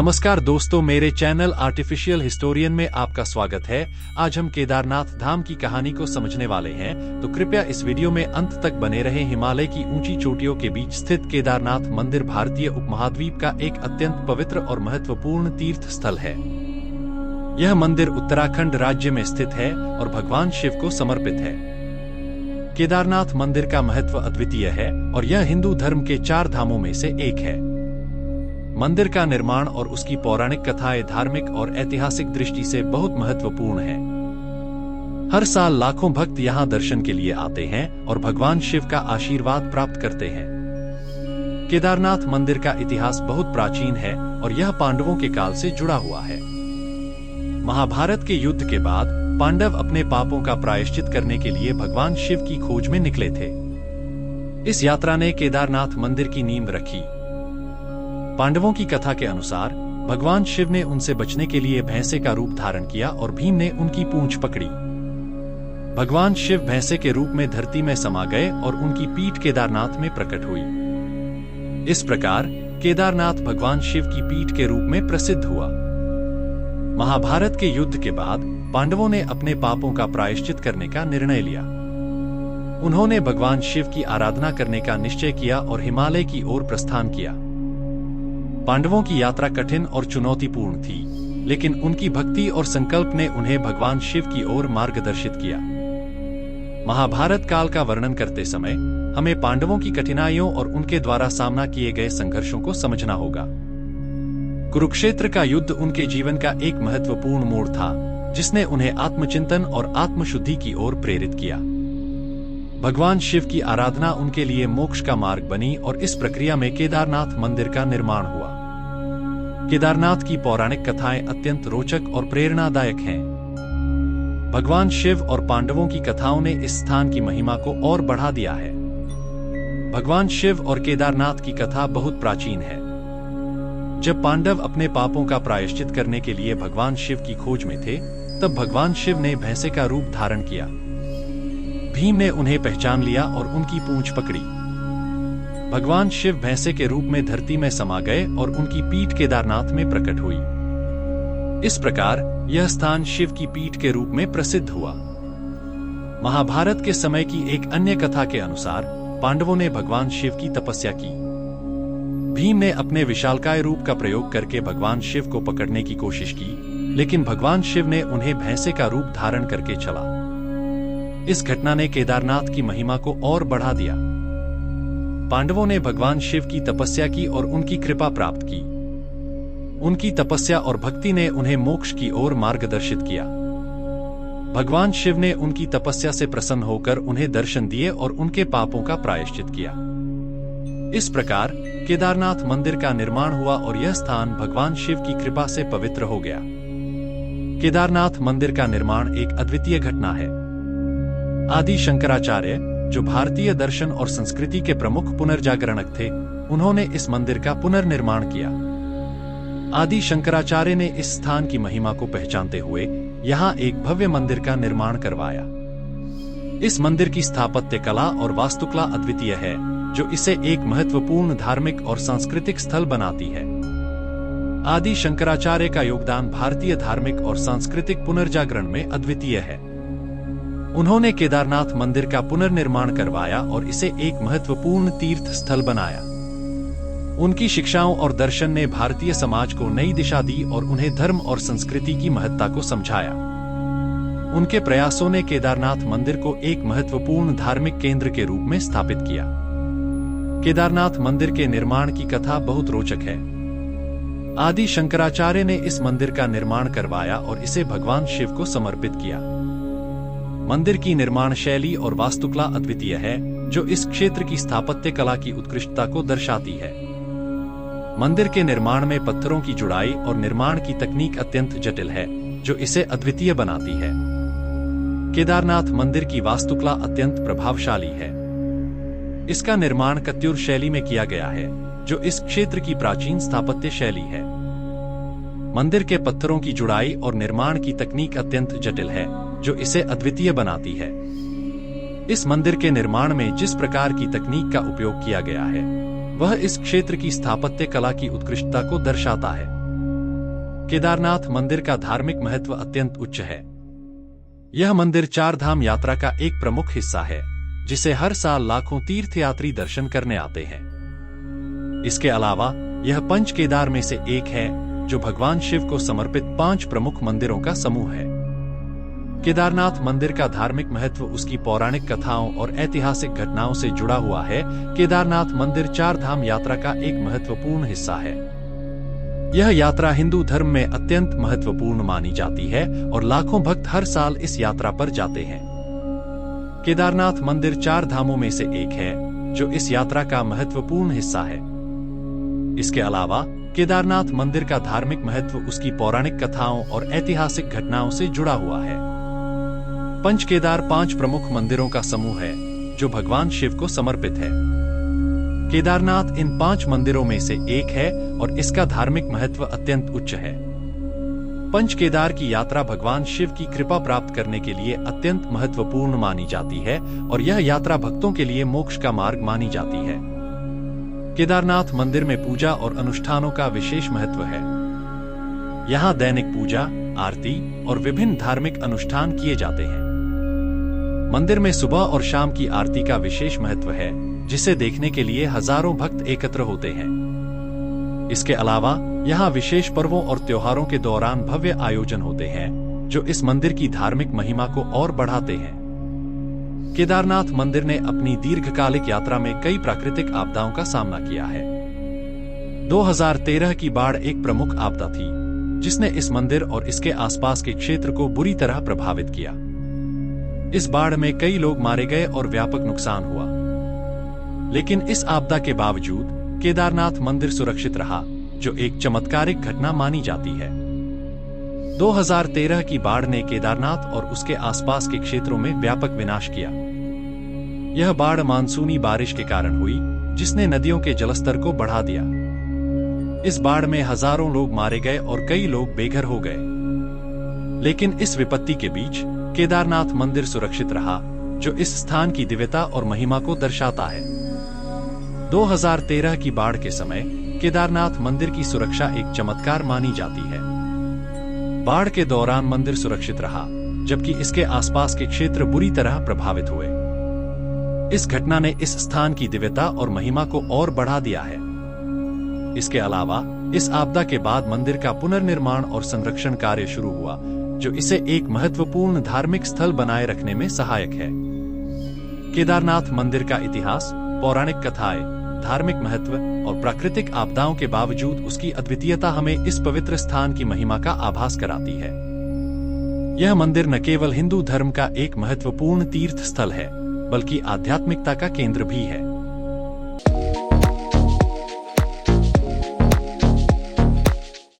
नमस्कार दोस्तों, मेरे चैनल आर्टिफिशियल हिस्टोरियन में आपका स्वागत है। आज हम केदारनाथ धाम की कहानी को समझने वाले हैं, तो कृपया इस वीडियो में अंत तक बने रहें। हिमालय की ऊंची चोटियों के बीच स्थित केदारनाथ मंदिर भारतीय उपमहाद्वीप का एक अत्यंत पवित्र और महत्वपूर्ण तीर्थ स्थल है। यह मंदिर उत्तराखंड राज्य में स्थित है और भगवान शिव को समर्पित है। केदारनाथ मंदिर का महत्व अद्वितीय है और यह हिंदू धर्म के 4 धामों में से एक है। मंदिर का निर्माण और उसकी पौराणिक कथाएं धार्मिक और ऐतिहासिक दृष्टि से बहुत महत्वपूर्ण है। हर साल लाखों भक्त यहां दर्शन के लिए आते हैं और भगवान शिव का आशीर्वाद प्राप्त करते हैं। केदारनाथ मंदिर का इतिहास बहुत प्राचीन है और यह पांडवों के काल से जुड़ा हुआ है। महाभारत के युद्ध के बाद पांडव अपने पापों का प्रायश्चित करने के लिए भगवान शिव की खोज में निकले थे। इस यात्रा ने केदारनाथ मंदिर की नींव रखी। पांडवों की कथा के अनुसार भगवान शिव ने उनसे बचने के लिए भैंसे का रूप धारण किया और भीम ने उनकी पूंछ पकड़ी। भगवान शिव भैंसे के रूप में धरती में समा गए और उनकी पीठ केदारनाथ में प्रकट हुई। इस प्रकार केदारनाथ भगवान शिव की पीठ के रूप में प्रसिद्ध हुआ। महाभारत के युद्ध के बाद पांडवों ने अपने पापों का प्रायश्चित करने का निर्णय लिया। उन्होंने भगवान शिव की आराधना करने का निश्चय किया और हिमालय की ओर प्रस्थान किया। पांडवों की यात्रा कठिन और चुनौतीपूर्ण थी, लेकिन उनकी भक्ति और संकल्प ने उन्हें भगवान शिव की ओर मार्गदर्शित किया। महाभारत काल का वर्णन करते समय हमें पांडवों की कठिनाइयों और उनके द्वारा सामना किए गए संघर्षों को समझना होगा। कुरुक्षेत्र का युद्ध उनके जीवन का एक महत्वपूर्ण मोड़ था, जिसने उन्हें आत्मचिंतन और आत्मशुद्धि की ओर प्रेरित किया। भगवान शिव की आराधना उनके लिए मोक्ष का मार्ग बनी और इस प्रक्रिया में केदारनाथ मंदिर का निर्माण हुआ। केदारनाथ की पौराणिक कथाएं अत्यंत रोचक और प्रेरणादायक हैं। भगवान शिव और पांडवों की कथाओं ने इस स्थान की महिमा को और बढ़ा दिया है। भगवान शिव और केदारनाथ की कथा बहुत प्राचीन है। जब पांडव अपने पापों का प्रायश्चित करने के लिए भगवान शिव की खोज में थे, तब भगवान शिव ने भैंसे का रूप धारण किया। भीम ने उन्हें पहचान लिया और उनकी पूंछ पकड़ी। भगवान शिव भैंसे के रूप में धरती में समा गए और उनकी पीठ केदारनाथ में प्रकट हुई। इस प्रकार यह स्थान शिव की पीठ के रूप में प्रसिद्ध हुआ। महाभारत के समय की एक अन्य कथा के अनुसार पांडवों ने भगवान शिव की तपस्या की। भीम ने अपने विशालकाय रूप का प्रयोग करके भगवान शिव को पकड़ने की कोशिश की, लेकिन भगवान शिव ने उन्हें भैंसे का रूप धारण करके चला। इस घटना ने केदारनाथ की महिमा को और बढ़ा दिया। पांडवों ने भगवान शिव की तपस्या की और उनकी कृपा प्राप्त की। उनकी तपस्या और भक्ति ने उन्हें मोक्ष की ओर मार्गदर्शित किया। भगवान शिव ने उनकी तपस्या से प्रसन्न होकर उन्हें दर्शन दिए और उनके पापों का प्रायश्चित किया। इस प्रकार केदारनाथ मंदिर का निर्माण हुआ और यह स्थान भगवान शिव की कृपा से पवित्र हो गया। केदारनाथ मंदिर का निर्माण एक अद्वितीय घटना है। आदि शंकराचार्य, जो भारतीय दर्शन और संस्कृति के प्रमुख पुनर्जागरणक थे, उन्होंने इस मंदिर का पुनर्निर्माण किया। आदि शंकराचार्य ने इस स्थान की महिमा को पहचानते हुए यहाँ एक भव्य मंदिर का निर्माण करवाया। इस मंदिर की स्थापत्य कला और वास्तुकला अद्वितीय है, जो इसे एक महत्वपूर्ण धार्मिक और सांस्कृतिक स्थल बनाती है। आदि शंकराचार्य का योगदान भारतीय धार्मिक और सांस्कृतिक पुनर्जागरण में अद्वितीय है। उन्होंने केदारनाथ मंदिर का पुनर्निर्माण करवाया और इसे एक महत्वपूर्ण तीर्थ स्थल बनाया। उनकी शिक्षाओं और दर्शन ने भारतीय समाज को नई दिशा दी और उन्हें धर्म और संस्कृति की महत्ता को समझाया। उनके प्रयासों ने केदारनाथ मंदिर को एक महत्वपूर्ण धार्मिक केंद्र के रूप में स्थापित किया। केदारनाथ मंदिर के निर्माण की कथा बहुत रोचक है। आदि शंकराचार्य ने इस मंदिर का निर्माण करवाया और इसे भगवान शिव को समर्पित किया। मंदिर की निर्माण शैली और वास्तुकला अद्वितीय है, जो इस क्षेत्र की स्थापत्य कला की उत्कृष्टता को दर्शाती है। मंदिर के निर्माण में पत्थरों की जुड़ाई और निर्माण की तकनीक अत्यंत जटिल है, जो इसे अद्वितीय बनाती है। केदारनाथ मंदिर की वास्तुकला अत्यंत प्रभावशाली है। इसका निर्माण कत्यूर शैली में किया गया है, जो इस क्षेत्र की प्राचीन स्थापत्य शैली है। मंदिर के पत्थरों की जुड़ाई और निर्माण की तकनीक अत्यंत जटिल है, जो इसे अद्वितीय बनाती है। इस मंदिर के निर्माण में जिस प्रकार की तकनीक का उपयोग किया गया है, वह इस क्षेत्र की स्थापत्य कला की उत्कृष्टता को दर्शाता है। केदारनाथ मंदिर का धार्मिक महत्व अत्यंत उच्च है। यह मंदिर चार धाम यात्रा का एक प्रमुख हिस्सा है, जिसे हर साल लाखों तीर्थयात्री दर्शन करने आते हैं। इसके अलावा यह पंच केदार में से एक है, जो भगवान शिव को समर्पित 5 प्रमुख मंदिरों का समूह है। केदारनाथ मंदिर का धार्मिक महत्व उसकी पौराणिक कथाओं और ऐतिहासिक घटनाओं से जुड़ा हुआ है। केदारनाथ मंदिर चार धाम यात्रा का एक महत्वपूर्ण हिस्सा है। यह यात्रा हिंदू धर्म में अत्यंत महत्वपूर्ण मानी जाती है और लाखों भक्त हर साल इस यात्रा पर जाते हैं। केदारनाथ मंदिर चार धामों में से एक है, जो इस यात्रा का महत्वपूर्ण हिस्सा है। इसके अलावा केदारनाथ मंदिर का धार्मिक महत्व उसकी पौराणिक कथाओं और ऐतिहासिक घटनाओं से जुड़ा हुआ है। पंच केदार 5 प्रमुख मंदिरों का समूह है, जो भगवान शिव को समर्पित है। केदारनाथ इन 5 मंदिरों में से एक है और इसका धार्मिक महत्व अत्यंत उच्च है। पंच केदार की यात्रा भगवान शिव की कृपा प्राप्त करने के लिए अत्यंत महत्वपूर्ण मानी जाती है और यह यात्रा भक्तों के लिए मोक्ष का मार्ग मानी जाती है। केदारनाथ मंदिर में पूजा और अनुष्ठानों का विशेष महत्व है। यहाँ दैनिक पूजा, आरती और विभिन्न धार्मिक अनुष्ठान किए जाते हैं। मंदिर में सुबह और शाम की आरती का विशेष महत्व है, जिसे देखने के लिए हजारों भक्त एकत्र होते हैं। इसके अलावा यहाँ विशेष पर्वों और त्योहारों के दौरान भव्य आयोजन होते हैं, जो इस मंदिर की धार्मिक महिमा को और बढ़ाते हैं। केदारनाथ मंदिर ने अपनी दीर्घकालिक यात्रा में कई प्राकृतिक आपदाओं का सामना किया है। 2013 की बाढ़ एक प्रमुख आपदा थी, जिसने इस मंदिर और इसके आसपास के क्षेत्र को बुरी तरह प्रभावित किया। इस बाढ़ में कई लोग मारे गए और व्यापक नुकसान हुआ। लेकिन इस आपदा के बावजूद केदारनाथ मंदिर सुरक्षित रहा, जो एक चमत्कारिक घटना मानी जाती है। 2013 की बाढ़ ने केदारनाथ और उसके आसपास के क्षेत्रों में व्यापक विनाश किया। यह बाढ़ मानसूनी बारिश के कारण हुई, जिसने नदियों के जलस्तर को बढ़ा दिया। इस बाढ़ में हजारों लोग मारे गए और कई लोग बेघर हो गए। लेकिन इस विपत्ति के बीच केदारनाथ मंदिर सुरक्षित रहा, जो इस स्थान की दिव्यता और महिमा को दर्शाता है। 2013 की बाढ़ के समय केदारनाथ मंदिर की सुरक्षा एक चमत्कार मानी जाती है। बाढ़ के दौरान मंदिर सुरक्षित रहा, जबकि इसके आसपास के क्षेत्र बुरी तरह प्रभावित हुए। इस घटना ने इस स्थान की दिव्यता और महिमा को और बढ़ा दिया है। इसके अलावा इस आपदा के बाद मंदिर का पुनर्निर्माण और संरक्षण कार्य शुरू हुआ, जो इसे एक महत्वपूर्ण धार्मिक स्थल बनाए रखने में सहायक है। केदारनाथ मंदिर का इतिहास, पौराणिक कथाएं, धार्मिक महत्व और प्राकृतिक आपदाओं के बावजूद उसकी अद्वितीयता हमें इस पवित्र स्थान की महिमा का आभास कराती है। यह मंदिर न केवल हिंदू धर्म का एक महत्वपूर्ण तीर्थ स्थल है, बल्कि आध्यात्मिकता का केंद्र भी है।